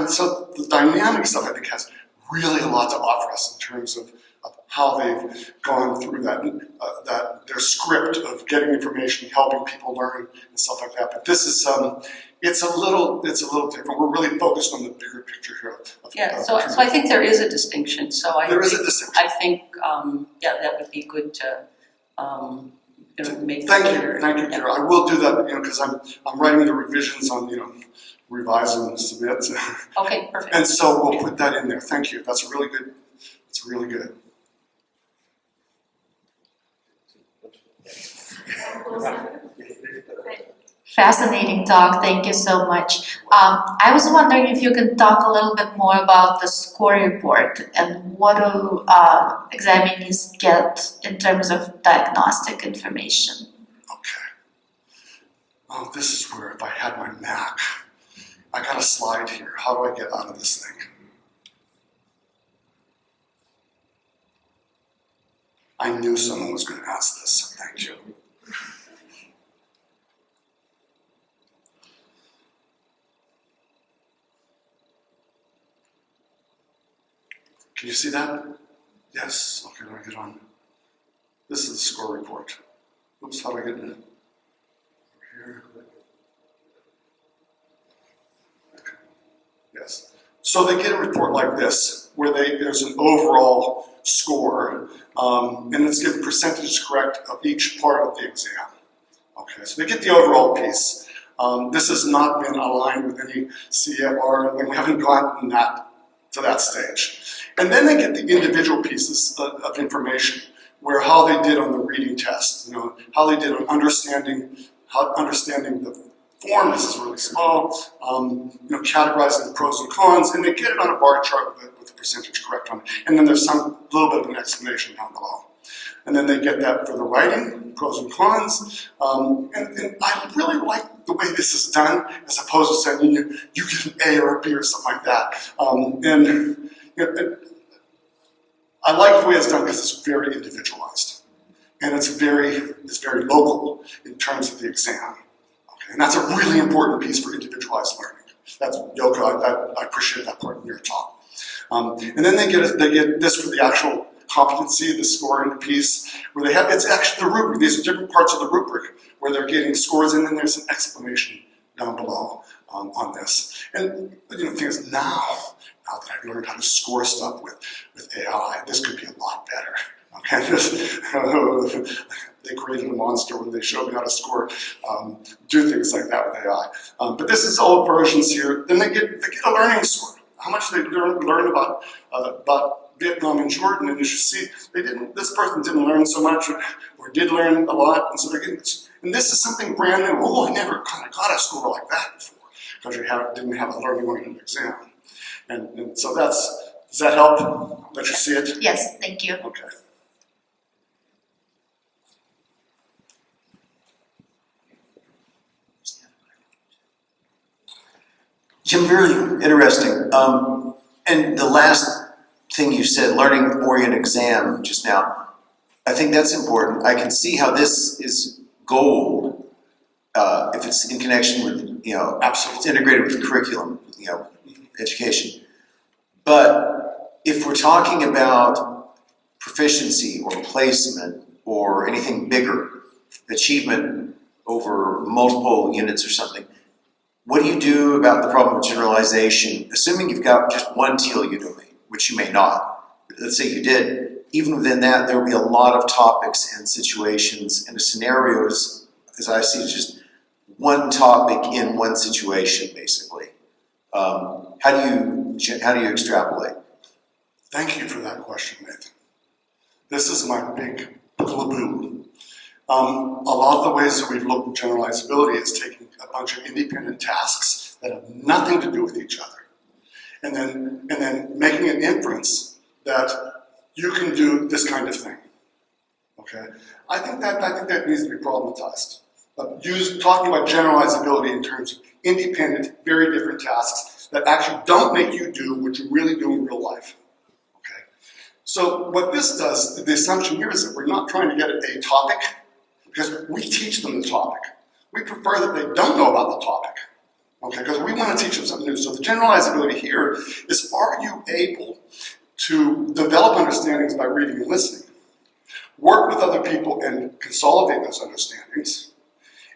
So the dynamic stuff, I think, has really a lot to offer us in terms of how they've gone through their script of getting information, helping people learn, and stuff like that. But this is it's a little different. We're really focused on the bigger picture here. So I think there is a distinction. There is a distinction. I think that would be good to make. Thank you, Kara. I will do that because I'm writing the revisions on revise and submit. Okay, perfect. And so we'll put that in there. Thank you. That's really good. It's really good. Fascinating talk, thank you so much. I was wondering if you can talk a little bit more about the score report and what do examinees get in terms of diagnostic information. Okay. Oh, this is where if I had my Mac, I got a slide here. How do I get out of this thing? I knew someone was going to ask this, so thank you. Can you see that? Yes. Okay, let me get on. This is the score report. Oops, how do I get in it? Over here. Okay. Yes. So they get a report like this, where there's an overall score, and it's given percentage correct of each part of the exam. Okay, so they get the overall piece. This has not been aligned with any CFR, and we haven't gotten to that stage. And then they get the individual pieces of information, where how they did on the reading test, how they did on understanding the form. This is really small. Categorizing the pros and cons, and they get it on a bar chart with the percentage correct on it. And then there's some little bit of an explanation down below. And then they get that for the writing, pros and cons. And I really like the way this is done, as opposed to saying you get an A or a B or something like that. I like the way it's done because it's very individualized, and it's very local in terms of the exam. Okay, and that's a really important piece for individualized learning. That's Yoko. I appreciate that part in your talk. And then they get this for the actual competency, the scoring piece, where they have, it's actually the rubric. These are different parts of the rubric where they're getting scores, and then there's an explanation down below on this. And the thing is, now that I've learned how to score stuff with AI, this could be a lot better. Okay, they created a monster when they showed me how to score, do things like that with AI. But this is old versions here. Then they get a learning score. How much they learn about Vietnam and Jordan, and as you see, this person didn't learn so much, or did learn a lot, and so they're getting. And this is something brand new. Oh, I never kind of got a score like that before, because you didn't have a learning-oriented exam. And so does that help? Let you see it? Yes, thank you. Okay. Jim, very interesting. And the last thing you said, learning-oriented exam just now, I think that's important. I can see how this is gold if it's in connection with, Absolutely. it's integrated with the curriculum, education. But if we're talking about proficiency or placement or anything bigger, achievement over multiple units or something, what do you do about the problem of generalization, assuming you've got just one TLU domain, which you may not. Let's say you did. Even within that, there will be a lot of topics and situations, and the scenarios, as I see it, is just one topic in one situation, basically. How do you extrapolate? Thank you for that question, Nathan. This is my big glaboo. A lot of the ways that we've looked at generalizability is taking a bunch of independent tasks that have nothing to do with each other, and then making an inference that you can do this kind of thing. Okay, I think that needs to be problematized. Talking about generalizability in terms of independent, very different tasks that actually don't make you do what you really do in real life. Okay, so what this does, the assumption here is that we're not trying to get at a topic, because we teach them the topic. We prefer that they don't know about the topic, okay, because we want to teach them something new. So the generalizability here is, are you able to develop understandings by reading and listening, work with other people and consolidate those understandings,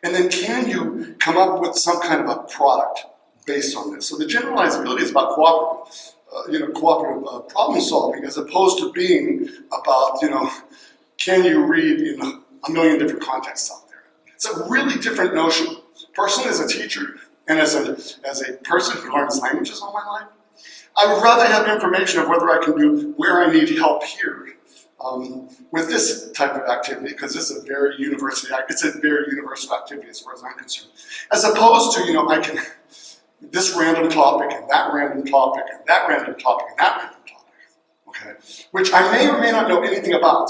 and then can you come up with some kind of a product based on this? So the generalizability is about cooperative problem solving, as opposed to being about, can you read in a million different contexts out there. It's a really different notion. Personally, as a teacher and as a person who learns languages all my life, I would rather have information of whether I can do where I need help here with this type of activity, because this is a very universal activity as far as I'm concerned, as opposed to, I can this random topic and that random topic and that random topic and that random topic, okay, which I may or may not know anything about.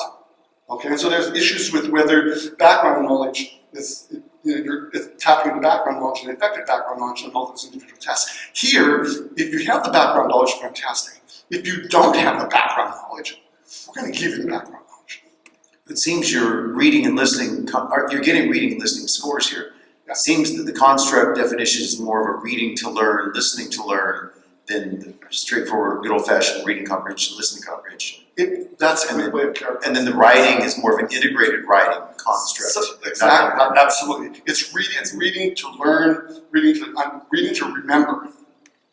Okay, and so there's issues with whether background knowledge is, it's tapping into background knowledge and effective background knowledge on all those individual tasks. Here, if you have the background knowledge, fantastic. If you don't have the background knowledge, we're going to give you the background knowledge. It seems you're reading and listening, you're getting reading and listening scores here. Yeah. It seems that the construct definition is more of a reading to learn, listening to learn, than the straightforward, good old-fashioned reading comprehension, listening comprehension. That's a good way of characterizing. And then the writing is more of an integrated writing construct. So, exactly, absolutely. It's reading to learn, reading to remember.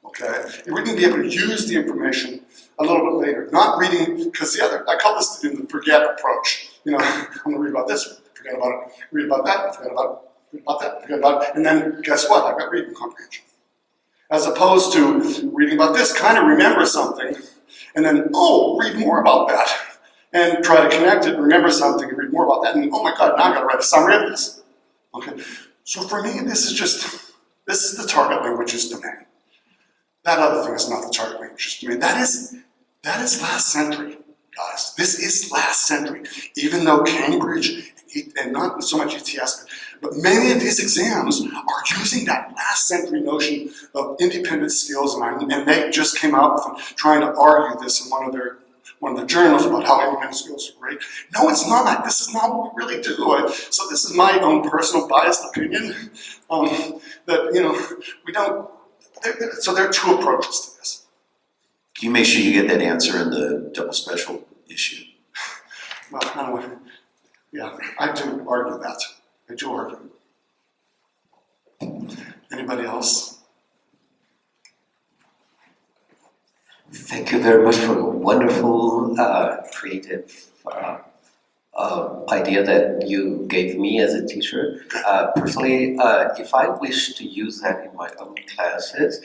Okay, you're reading to be able to use the information a little bit later. Not reading because I call this the forget approach. I'm going to read about this, forget about it, read about that, forget about it, read about that, forget about it, and then guess what? I've got reading comprehension. As opposed to reading about this, kind of remember something, and then, read more about that, and try to connect it, remember something, and read more about that, and oh my God, now I've got to write a summary of this. Okay, so for me, this is the target languages domain. That other thing is not the target languages domain. That is last century, guys. This is last century. Even though Cambridge, and not so much ETS, but many of these exams are using that last century notion of independent skills, and they just came out with them trying to argue this in one of the journals about how independent skills are great. No, it's not. This is not what we really do. So this is my own personal biased opinion that we don't. So there are two approaches to this. Can you make sure you get that answer in the double special issue? well, I don't know. Yeah, I do argue that. I do argue. Anybody else? Thank you very much for a wonderful, creative idea that you gave me as a teacher. Personally, if I wish to use that in my own classes,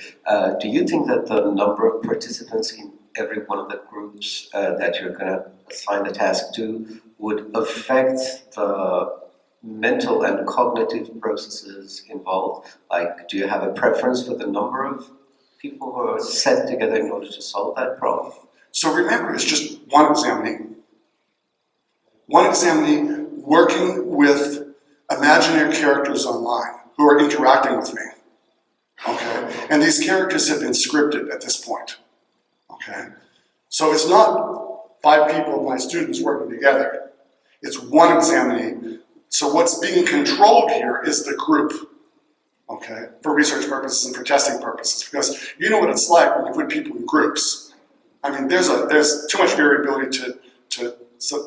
do you think that the number of participants in every one of the groups that you're going to assign the task to would affect the mental and cognitive processes involved? Like, do you have a preference for the number of people who are set together in order to solve that problem? So remember, it's just one examinee. One examinee working with imaginary characters online who are interacting with me. Okay? And these characters have been scripted at this point. Okay? So it's not 5 people of my students working together. It's one examinee. So what's being controlled here is the group. Okay? For research purposes and for testing purposes. Because you know what it's like when you put people in groups. I mean, there's too much variability so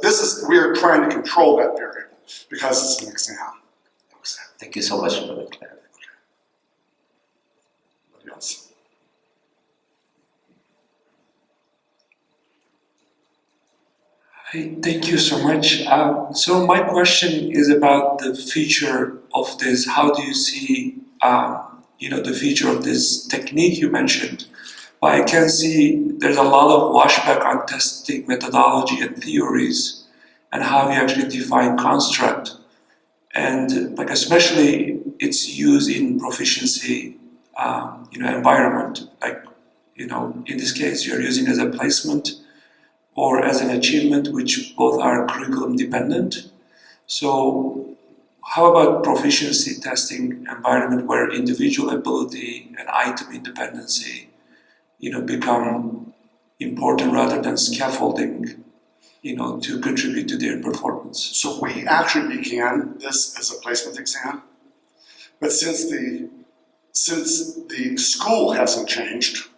we are trying to control that variable because it's an exam. Thank you so much for the clarification. Anybody else? Hey, thank you so much. So my question is about the future of this. How do you see, the future of this technique you mentioned? But I can see there's a lot of washback on testing methodology and theories and how you actually define construct. And like especially its use in proficiency, environment. Like, in this case, you're using as a placement or as an achievement, which both are curriculum dependent. So how about proficiency testing environment where individual ability and item independency become important rather than scaffolding, to contribute to their performance? So we actually began this as a placement exam, but since the school hasn't changed,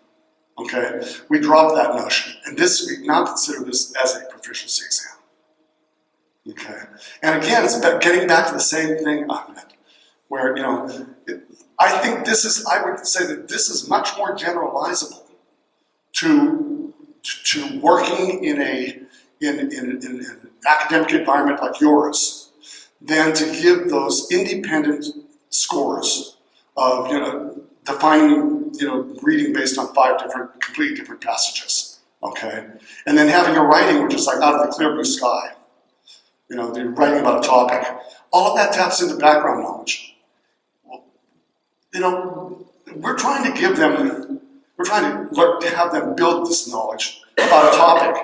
okay, we dropped that notion, and we now consider this as a proficiency exam. Okay, and again, it's about getting back to the same thing, Ahmed, where I think I would say that this is much more generalizable to working in an academic environment like yours than to give those independent scores of defining reading based on 5 completely different passages. Okay, and then having a writing which is like out of the clear blue sky. They're writing about a topic. All of that taps into background knowledge. We're trying to give them. We're trying to have them build this knowledge about a topic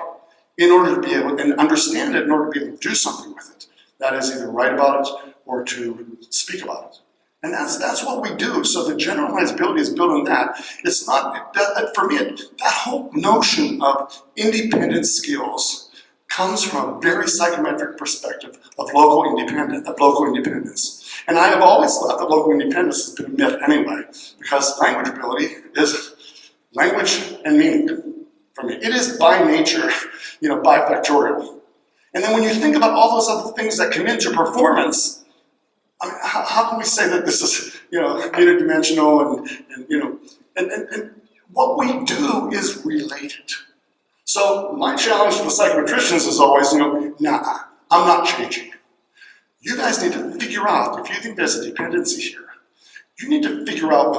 in order to be able and understand it in order to be able to do something with it. That is either write about it or to speak about it. And that's what we do. So the generalizability is built on that. It's not, for me, that whole notion of independent skills comes from a very psychometric perspective of local independence. And I have always thought that local independence has been a myth anyway, because language ability is language and meaning for me. It is by nature, bifactorial. And then when you think about all those other things that come into performance, I mean, how can we say that this is, unidimensional and what we do is related. So my challenge to the psychometricians is always, nah, I'm not changing. You guys need to figure out, if you think there's a dependency here, you need to figure out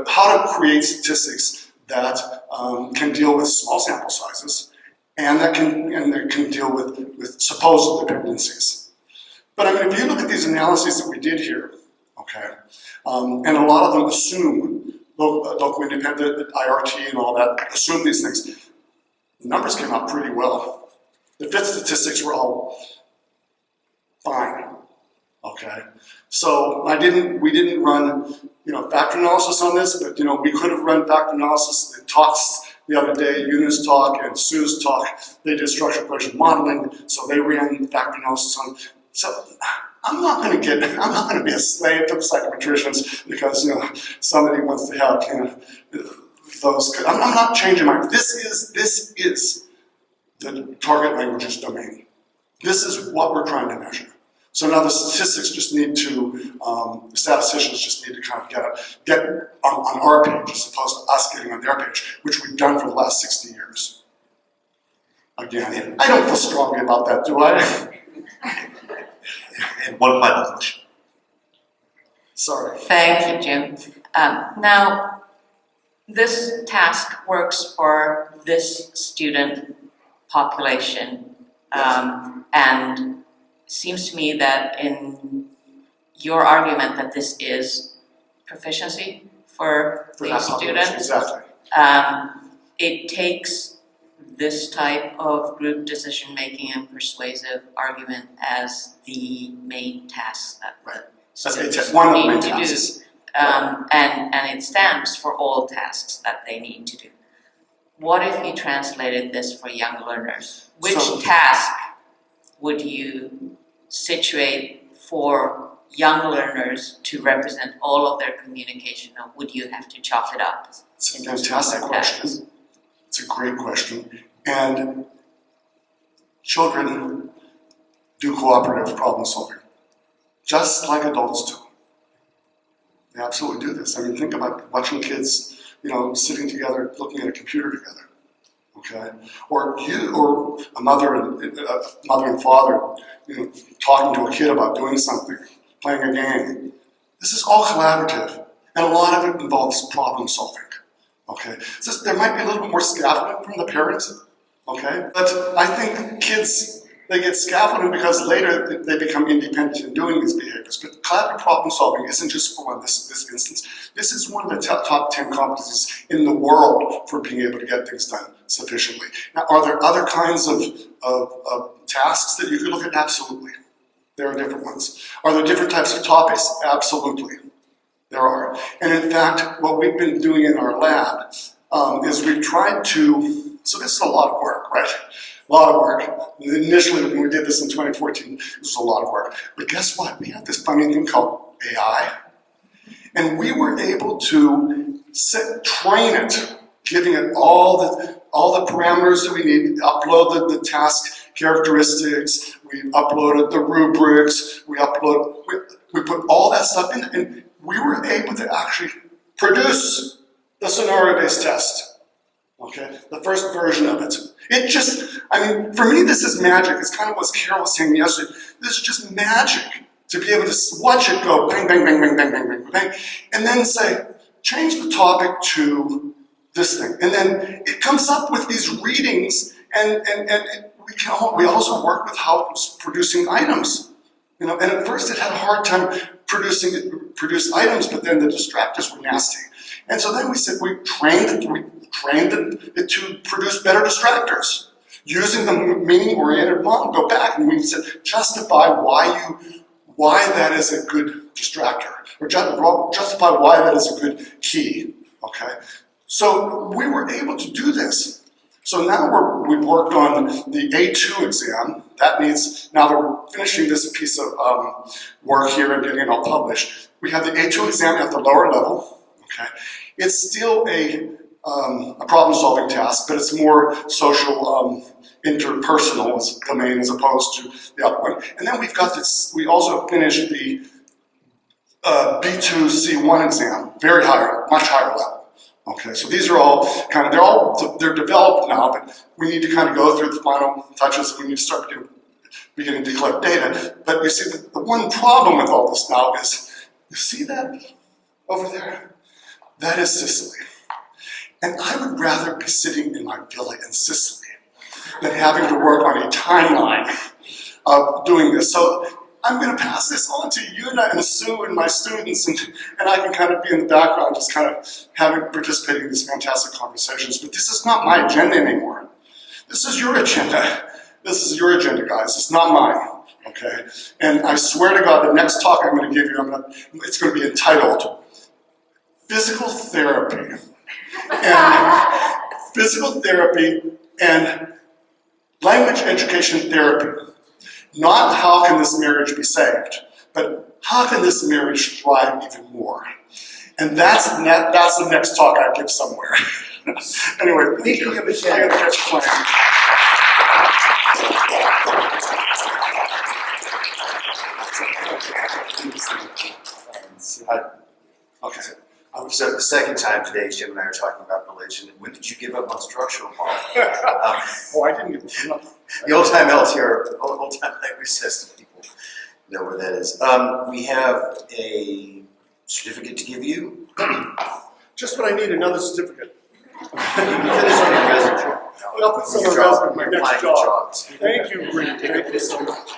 how to create statistics that can deal with small sample sizes and that can deal with supposed dependencies. But I mean, if you look at these analyses that we did here, okay, and a lot of them assume local independent, IRT and all that, assume these things. The numbers came out pretty well. The fit statistics were all fine. Okay, so we didn't run, factor analysis on this, but we could have run factor analysis. The talks the other day, Enos talk and Sue's talk, they did structural equation modeling, so they ran factor analysis on. So I'm not going to be a slave to the psychometricians because somebody wants to have those. I'm not changing my. This is the target languages domain. This is what we're trying to measure. So now the statistics just need to, the statisticians just need to kind of get on our page as opposed to us getting on their page, which we've done for the last 60 years. Again, I don't feel strongly about that, do I? And one final question. Sorry. Thank you, Jim. Now, this task works for this student population, and seems to me that in your argument that this is proficiency for For these that population, students, exactly. it takes this type of group decision-making and persuasive argument as the main task that Right. students one of the need main to tasks. do. And it stands for all tasks that they need to do. What if you translated this for young learners? Which So- task would you situate for young learners to represent all of their communication, or would you have to chop it up? It's a into fantastic smaller tasks? question. It's a great question. And children do cooperative problem solving, just like adults do. They absolutely do this. I mean, think about watching kids, sitting together, looking at a computer together, okay? Or a mother and father, talking to a kid about doing something, playing a game. This is all collaborative, and a lot of it involves problem solving, okay? So there might be a little bit more scaffolding from the parents, okay? But I think kids, they get scaffolded because later they become independent in doing these behaviors. But collaborative problem solving isn't just for this instance. This is one of the top 10 competencies in the world for being able to get things done sufficiently. Now, are there other kinds of tasks that you could look at? Absolutely. There are different ones. Are there different types of topics? Absolutely. There are. And in fact, what we've been doing in our lab is we've tried to, so this is a lot of work, right? A lot of work. Initially, when we did this in 2014, this was a lot of work. But guess what? We have this funny thing called AI. And we were able to train it, giving it all the parameters that we need, upload the task characteristics, we uploaded the rubrics, we put all that stuff in, and we were able to actually produce the scenario-based test. Okay, the first version of it. It just, for me, this is magic. It's kind of what Carol was saying yesterday. This is just magic to be able to watch it go bang, bang, bang, bang, bang, bang, bang, bang, and then say, change the topic to this thing. And then it comes up with these readings, and we also work with how it's producing items. And at first it had a hard time produce items, but then the distractors were nasty. And so then we said we trained it to produce better distractors. Using the meaning-oriented model, go back and we said justify why that is a good distractor, or justify why that is a good key. Okay, so we were able to do this. So now we've worked on the A2 exam. That means now that we're finishing this piece of work here and getting it all published, we have the A2 exam at the lower level. Okay, it's still a problem-solving task, but it's more social-interpersonal domain as opposed to the other one. And then we've got this. We also finished the B2 C1 exam, very high, much higher level. Okay, so these are all they're developed now, but we need to kind of go through the final touches. We need to start beginning to collect data. But you see, the one problem with all this now is, you see that over there? That is Sicily. And I would rather be sitting in my villa in Sicily than having to work on a timeline of doing this. So I'm going to pass this on to Yuna and Sue and my students, and I can kind of be in the background, just kind of participating in these fantastic conversations. But this is not my agenda anymore. This is your agenda. This is your agenda, guys. It's not mine. Okay? And I swear to God, the next talk I'm going to give you, it's going to be entitled Physical Therapy. And physical therapy and language education therapy. Not how can this marriage be saved, but how can this marriage thrive even more? And that's the next talk I give somewhere. Anyway, thank you. I gotta catch a plane. Okay. So the second time today, Jim and I are talking about religion. When did you give up on structural model? Oh, I didn't give up. The old-time LTR, old-time language test people know where that is. We have a certificate to give you. Just when I need another certificate. You can finish on your resume. I'll put some of those in my next job. Thank you, Bree. Thank you so much.